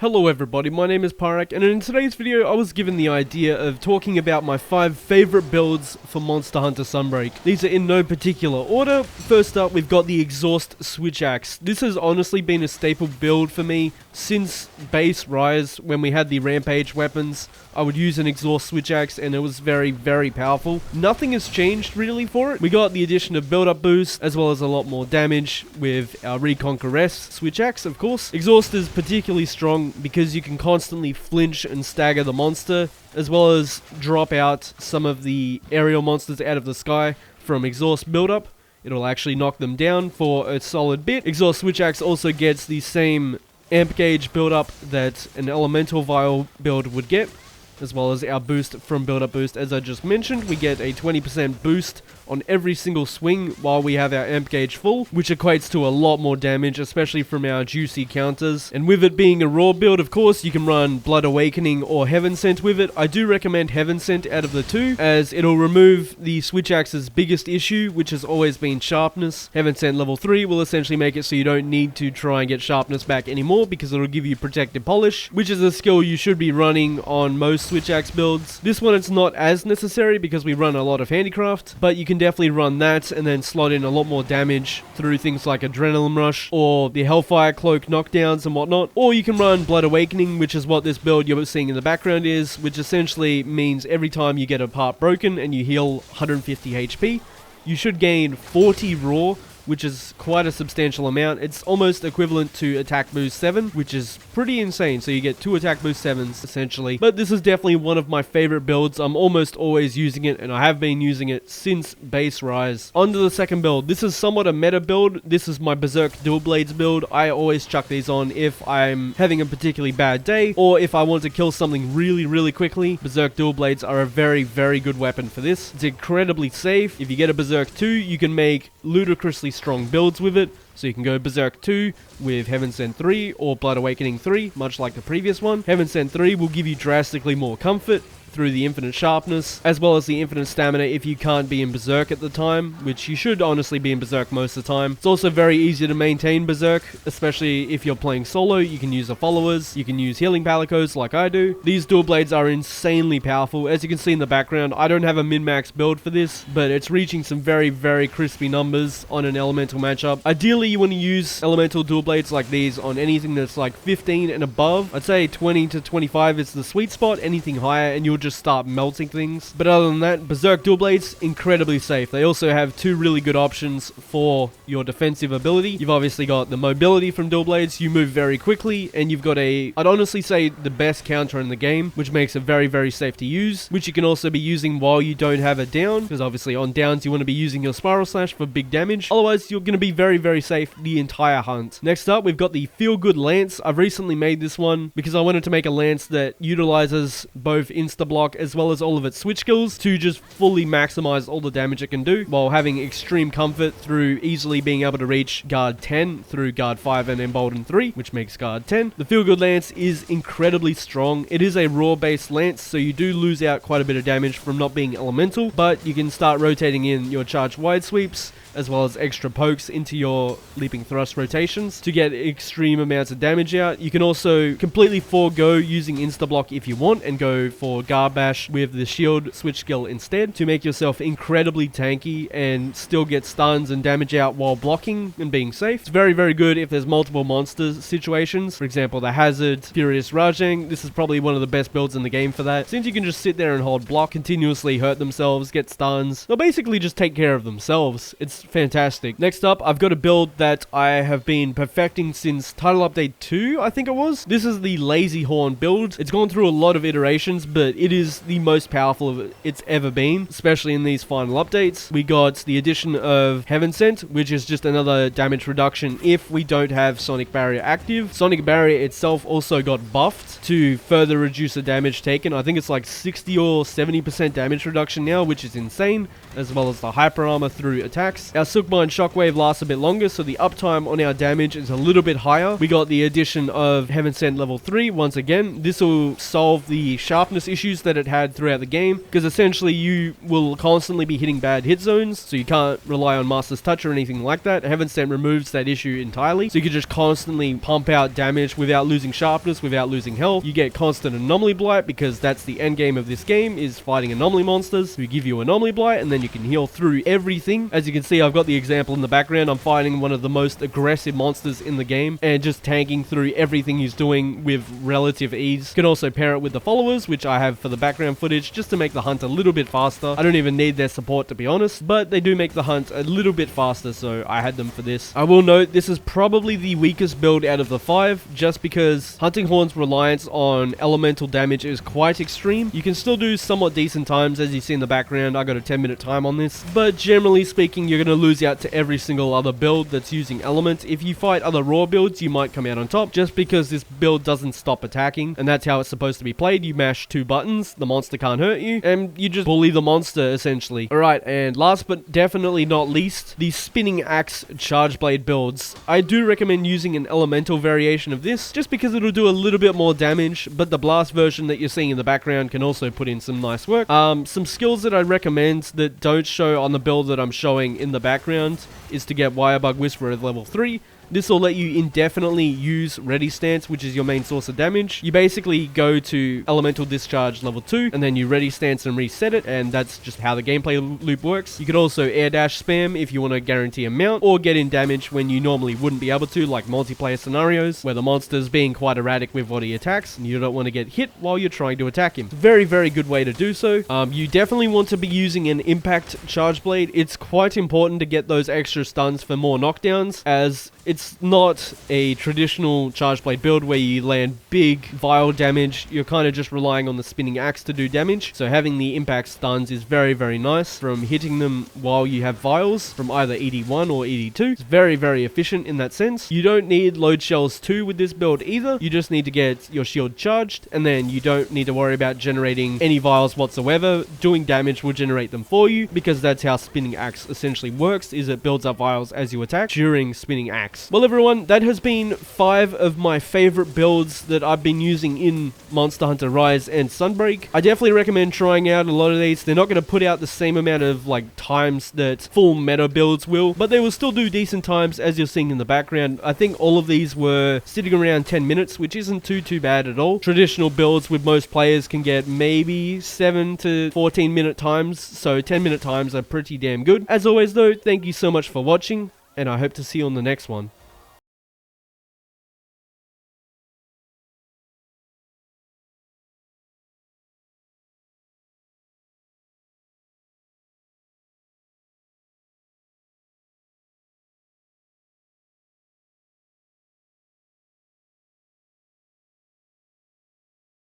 Hello everybody, my name is Pyrac, and in today's video I was given the idea of talking about my 5 favorite builds for Monster Hunter Sunbreak. These are in no particular order. First up, we've got the Exhaust Switch Axe. This has honestly been a staple build for me since base Rise. When we had the Rampage weapons, I would use an Exhaust Switch Axe and it was very, very powerful. Nothing has changed really for it. We got the addition of build-up boost, as well as a lot more damage with our Reconqueress Switch Axe, of course. Exhaust is particularly strong because you can constantly flinch and stagger the monster, as well as drop out some of the aerial monsters out of the sky from exhaust buildup. It'll actually knock them down for a solid bit. Exhaust Switch Axe also gets the same amp gauge buildup that an elemental vial build would get, as well as our boost from build-up boost. As I just mentioned, we get a 20% boost on every single swing while we have our amp gauge full, which equates to a lot more damage, especially from our juicy counters. And with it being a raw build, of course, you can run Blood Awakening or Heaven Sent with it. I do recommend Heaven Sent out of the two, as it'll remove the Switch Axe's biggest issue, which has always been sharpness. Heaven Sent level 3 will essentially make it so you don't need to try and get sharpness back anymore, because it'll give you Protective Polish, which is a skill you should be running on most Switch Axe builds. This one it's not as necessary because we run a lot of handicraft, but you can definitely run that and then slot in a lot more damage through things like Adrenaline Rush or the Hellfire Cloak knockdowns and whatnot. Or you can run Blood Awakening, which is what this build you're seeing in the background is, which essentially means every time you get a part broken and you heal 150 HP, you should gain 40 raw, which is quite a substantial amount. It's almost equivalent to attack boost 7, which is pretty insane. So you get 2 attack boost 7s essentially. But this is definitely one of my favorite builds. I'm almost always using it, and I have been using it since base Rise. On to the second build. This is somewhat a meta build. This is my Berserk Dual Blades build. I always chuck these on if I'm having a particularly bad day, or if I want to kill something really, really quickly. Berserk Dual Blades are a very, very good weapon for this. It's incredibly safe. If you get a Berserk 2, you can make ludicrously strong builds with it. So you can go Berserk 2 with Heaven Sent 3 or Blood Awakening 3, much like the previous one. Heaven Sent 3 will give you drastically more comfort through the infinite sharpness, as well as the infinite stamina if you can't be in Berserk at the time, which you should honestly be in Berserk most of the time. It's also very easy to maintain Berserk, especially if you're playing solo. You can use the followers, you can use healing palicos like I do. These dual blades are insanely powerful. As you can see in the background, I don't have a min-max build for this, but it's reaching some very, very crispy numbers on an elemental matchup. Ideally, you want to use elemental dual blades like these on anything that's like 15 and above. I'd say 20 to 25 is the sweet spot. Anything higher and you'll just start melting things. But other than that, Berserk Dual Blades, incredibly safe. They also have 2 really good options for your defensive ability. You've obviously got the mobility from Dual Blades. You move very quickly, and you've got I'd honestly say the best counter in the game, which makes it very, very safe to use, which you can also be using while you don't have a down, because obviously on downs you want to be using your Spiral Slash for big damage. Otherwise, you're going to be very, very safe the entire hunt. Next up, we've got the Feel Good Lance. I've recently made this one because I wanted to make a lance that utilizes both insta block as well as all of its switch skills to just fully maximize all the damage it can do, while having extreme comfort through easily being able to reach guard 10 through guard 5 and embolden 3, which makes guard 10. The Feel Good Lance is incredibly strong. It is a raw based lance, so you do lose out quite a bit of damage from not being elemental, but you can start rotating in your charged wide sweeps as well as extra pokes into your leaping thrust rotations to get extreme amounts of damage out. You can also completely forego using insta-block if you want and go for guard bash with the shield switch skill instead to make yourself incredibly tanky and still get stuns and damage out while blocking and being safe. It's very, very good if there's multiple monster situations. For example, the Hazard, Furious Rajang. This is probably one of the best builds in the game for that, since you can just sit there and hold block, continuously hurt themselves, get stuns. They'll basically just take care of themselves. It's fantastic. Next up, I've got a build that I have been perfecting since Title Update 2, I think it was. This is the Lazy Horn build. It's gone through a lot of iterations, but it is the most powerful it's ever been, especially in these final updates. We got the addition of Heaven Sent, which is just another damage reduction if we don't have Sonic Barrier active. Sonic Barrier itself also got buffed to further reduce the damage taken. I think it's like 60 or 70% damage reduction now, which is insane, as well as the hyper armor through attacks. this. Our Silkbind Shockwave lasts a bit longer, so the uptime on our damage is a little bit higher. We got the addition of Heaven Sent level 3 once again. This will solve the sharpness issues that it had throughout the game, because essentially you will constantly be hitting bad hit zones, so you can't rely on Master's Touch or anything like that. Heaven Sent removes that issue entirely, so you can just constantly pump out damage without losing sharpness, without losing health. You get constant Anomaly Blight, because that's the end game of this game, is fighting anomaly monsters who give you Anomaly Blight, and then you can heal through everything. As you can see, I've got the example in the background. I'm fighting one of the most aggressive monsters in the game, and just tanking through everything he's doing with relative ease. You can also pair it with the followers, which I have for the background footage, just to make the hunt a little bit faster. I don't even need their support, to be honest, but they do make the hunt a little bit faster, so I had them for this. I will note, this is probably the weakest build out of the 5, just because Hunting Horn's reliance on elemental damage is quite extreme. You can still do somewhat decent times, as you see in the background. I got a 10-minute time on this, but generally speaking, you're going to lose out to every single other build that's using elements. If you fight other raw builds, you might come out on top, just because this build doesn't stop attacking, and that's how it's supposed to be played. You mash 2 buttons, the monster can't hurt you, and you just bully the monster, essentially. Alright, and last but definitely not least, the Spinning Axe Charge Blade builds. I do recommend using an elemental variation of this, just because it'll do a little bit more damage, but the blast version that you're seeing in the background can also put in some nice work. Some skills that I recommend that don't show on the build that I'm showing in the background is to get Wirebug Whisperer at level 3. This will let you indefinitely use Ready Stance, which is your main source of damage. You basically go to Elemental Discharge level 2, and then you Ready Stance and reset it, and that's just how the gameplay loop works. You could also Air Dash spam if you want to guarantee a mount, or get in damage when you normally wouldn't be able to, like multiplayer scenarios, where the monster's being quite erratic with what he attacks, and you don't want to get hit while you're trying to attack him. Very, very good way to do so. You definitely want to be using an Impact Charge Blade. It's quite important to get those extra stuns for more knockdowns, as it's not a traditional Charge Blade build where you land big vial damage. You're kind of just relying on the Spinning Axe to do damage. So having the impact stuns is very, very nice from hitting them while you have vials from either ED1 or ED2. It's very, very efficient in that sense. You don't need Load Shells 2 with this build either. You just need to get your shield charged, and then you don't need to worry about generating any vials whatsoever. Doing damage will generate them for you, because that's how Spinning Axe essentially works, is it builds up vials as you attack during Spinning Axe. Well, everyone, that has been 5 of my favorite builds that I've been using in Monster Hunter Rise and Sunbreak. I definitely recommend trying out a lot of these. They're not going to put out the same amount of times that full meta builds will, but they will still do decent times, as you're seeing in the background. I think all of these were sitting around 10 minutes, which isn't too bad at all. Traditional builds with most players can get maybe 7 to 14 minute times, so 10-minute times are pretty damn good. As always though, thank you so much for watching, and I hope to see you on the next one.